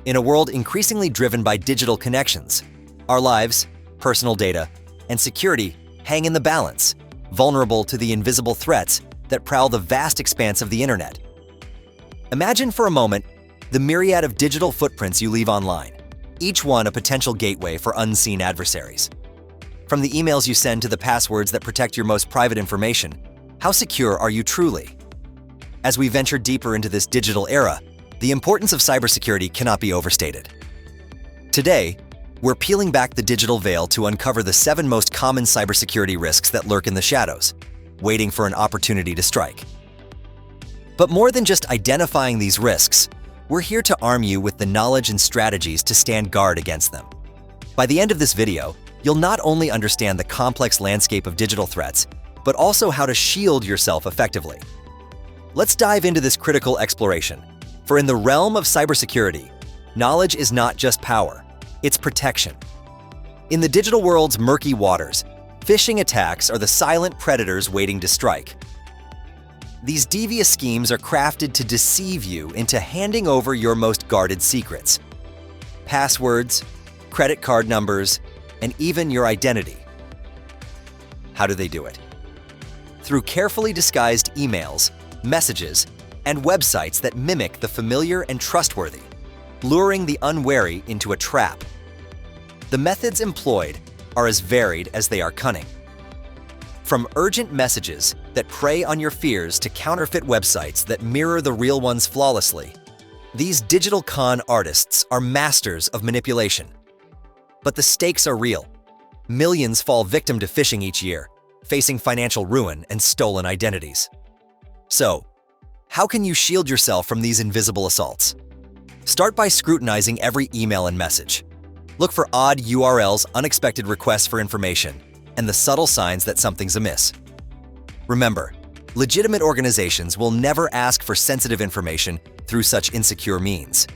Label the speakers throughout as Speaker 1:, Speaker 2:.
Speaker 1: In a world increasingly driven by digital connections, our lives, personal data, and security hang in the balance, vulnerable to the invisible threats that prowl the vast expanse of the internet. Imagine for a moment the myriad of digital footprints you leave online, each one a potential gateway for unseen adversaries. From the emails you send to the passwords that protect your most private information, how secure are you truly? As we venture deeper into this digital era, the importance of cybersecurity cannot be overstated. Today, we're peeling back the digital veil to uncover the 7 most common cybersecurity risks that lurk in the shadows, waiting for an opportunity to strike. But more than just identifying these risks, we're here to arm you with the knowledge and strategies to stand guard against them. By the end of this video, you'll not only understand the complex landscape of digital threats, but also how to shield yourself effectively. Let's dive into this critical exploration. For in the realm of cybersecurity, knowledge is not just power, it's protection. In the digital world's murky waters, phishing attacks are the silent predators waiting to strike. These devious schemes are crafted to deceive you into handing over your most guarded secrets. Passwords, credit card numbers, and even your identity. How do they do it? Through carefully disguised emails, messages, and websites that mimic the familiar and trustworthy, luring the unwary into a trap. The methods employed are as varied as they are cunning. From urgent messages that prey on your fears to counterfeit websites that mirror the real ones flawlessly, these digital con artists are masters of manipulation. But the stakes are real. Millions fall victim to phishing each year, facing financial ruin and stolen identities. So, how can you shield yourself from these invisible assaults? Start by scrutinizing every email and message. Look for odd URLs, unexpected requests for information, and the subtle signs that something's amiss. Remember, legitimate organizations will never ask for sensitive information through such insecure means.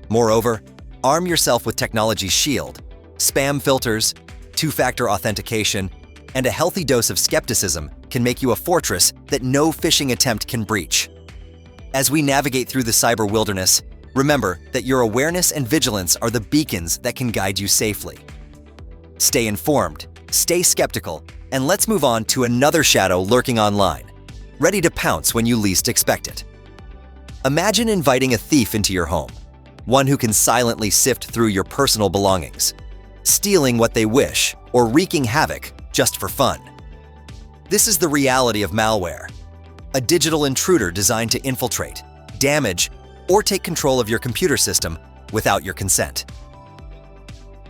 Speaker 1: Moreover, arm yourself with technology's shield, spam filters, two-factor authentication, and a healthy dose of skepticism can make you a fortress that no phishing attempt can breach. As we navigate through the cyber wilderness, remember that your awareness and vigilance are the beacons that can guide you safely. Stay informed, stay skeptical, and let's move on to another shadow lurking online, ready to pounce when you least expect it. Imagine inviting a thief into your home, one who can silently sift through your personal belongings, stealing what they wish or wreaking havoc just for fun. This is the reality of malware, a digital intruder designed to infiltrate, damage, or take control of your computer system without your consent.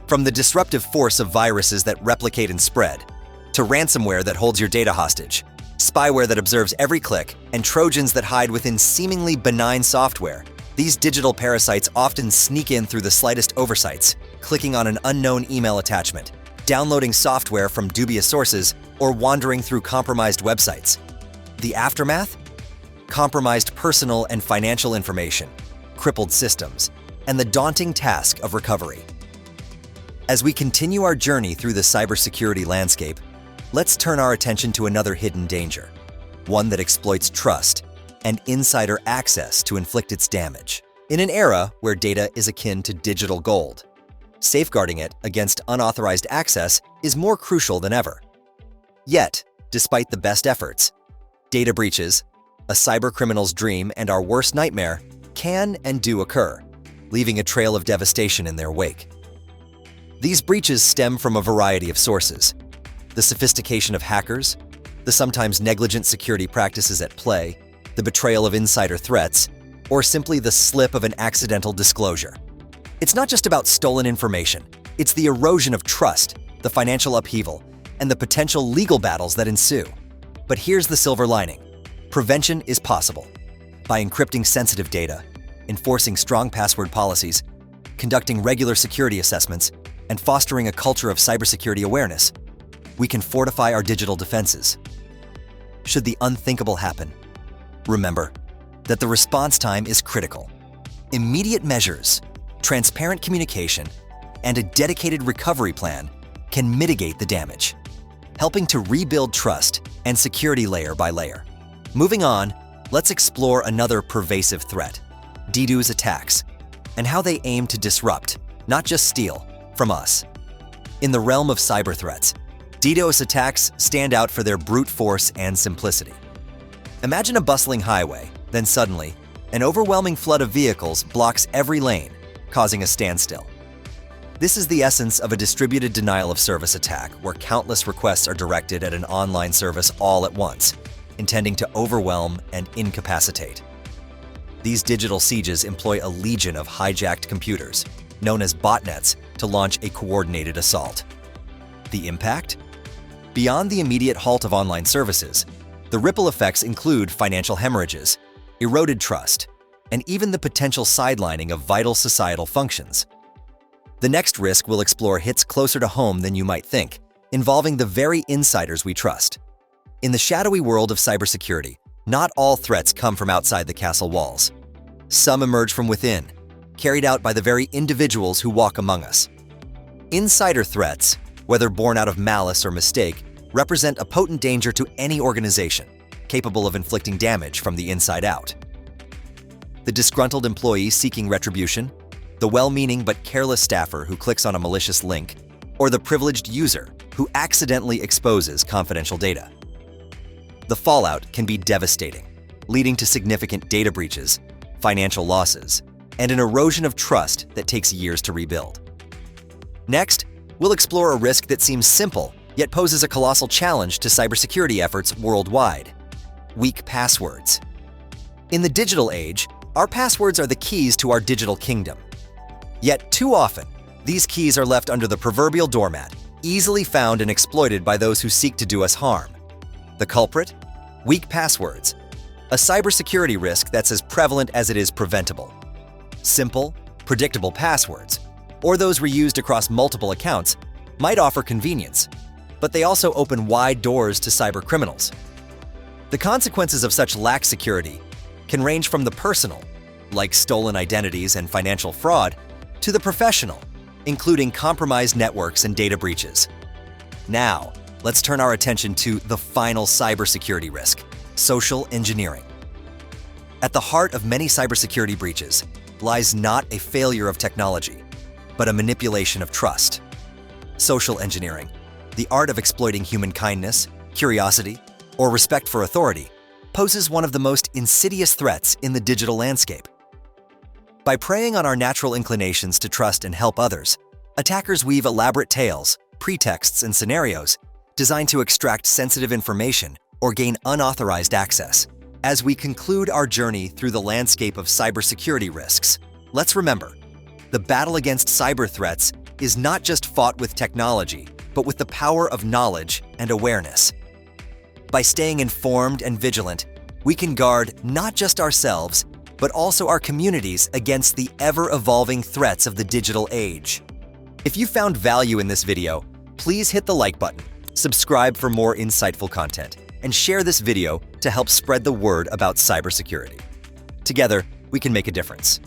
Speaker 1: From the disruptive force of viruses that replicate and spread, to ransomware that holds your data hostage, spyware that observes every click, and Trojans that hide within seemingly benign software, these digital parasites often sneak in through the slightest oversights, clicking on an unknown email attachment, downloading software from dubious sources, or wandering through compromised websites. The aftermath? Compromised personal and financial information, crippled systems, and the daunting task of recovery. As we continue our journey through the cybersecurity landscape, let's turn our attention to another hidden danger, one that exploits trust and insider access to inflict its damage. In an era where data is akin to digital gold, safeguarding it against unauthorized access is more crucial than ever. Yet, despite the best efforts, data breaches, a cybercriminal's dream and our worst nightmare, can and do occur, leaving a trail of devastation in their wake. These breaches stem from a variety of sources: the sophistication of hackers, the sometimes negligent security practices at play, the betrayal of insider threats, or simply the slip of an accidental disclosure. It's not just about stolen information, it's the erosion of trust, the financial upheaval, and the potential legal battles that ensue. But here's the silver lining. Prevention is possible. By encrypting sensitive data, enforcing strong password policies, conducting regular security assessments, and fostering a culture of cybersecurity awareness, we can fortify our digital defenses. Should the unthinkable happen, remember that the response time is critical. Immediate measures, transparent communication, and a dedicated recovery plan can mitigate the damage, helping to rebuild trust and security layer by layer. Moving on, let's explore another pervasive threat: DDoS attacks. and how they aim to disrupt, not just steal, from us. In the realm of cyber threats, DDoS attacks stand out for their brute force and simplicity. Imagine a bustling highway, then suddenly, an overwhelming flood of vehicles blocks every lane, causing a standstill. This is the essence of a distributed denial of service attack, where countless requests are directed at an online service all at once, intending to overwhelm and incapacitate. These digital sieges employ a legion of hijacked computers, known as botnets, to launch a coordinated assault. The impact? Beyond the immediate halt of online services, the ripple effects include financial hemorrhages, eroded trust, and even the potential sidelining of vital societal functions. The next risk we'll explore hits closer to home than you might think, involving the very insiders we trust. In the shadowy world of cybersecurity, not all threats come from outside the castle walls. Some emerge from within, carried out by the very individuals who walk among us. Insider threats, whether born out of malice or mistake, represent a potent danger to any organization, capable of inflicting damage from the inside out. The disgruntled employee seeking retribution, the well-meaning but careless staffer who clicks on a malicious link, or the privileged user who accidentally exposes confidential data. The fallout can be devastating, leading to significant data breaches, financial losses, and an erosion of trust that takes years to rebuild. Next, we'll explore a risk that seems simple, yet poses a colossal challenge to cybersecurity efforts worldwide: weak passwords. In the digital age, our passwords are the keys to our digital kingdom. Yet too often, these keys are left under the proverbial doormat, easily found and exploited by those who seek to do us harm. The culprit? Weak passwords. A cybersecurity risk that's as prevalent as it is preventable. Simple, predictable passwords, or those reused across multiple accounts, might offer convenience, but they also open wide doors to cyber criminals. The consequences of such lax security can range from the personal, like stolen identities and financial fraud, to the professional, including compromised networks and data breaches. Now, let's turn our attention to the final cybersecurity risk: social engineering. At the heart of many cybersecurity breaches lies not a failure of technology, but a manipulation of trust. Social engineering, the art of exploiting human kindness, curiosity, or respect for authority, poses one of the most insidious threats in the digital landscape. By preying on our natural inclinations to trust and help others, attackers weave elaborate tales, pretexts, and scenarios designed to extract sensitive information or gain unauthorized access. As we conclude our journey through the landscape of cybersecurity risks, let's remember, the battle against cyber threats is not just fought with technology, but with the power of knowledge and awareness. By staying informed and vigilant, we can guard not just ourselves, but also our communities against the ever-evolving threats of the digital age. If you found value in this video, please hit the like button, subscribe for more insightful content, and share this video to help spread the word about cybersecurity. Together, we can make a difference.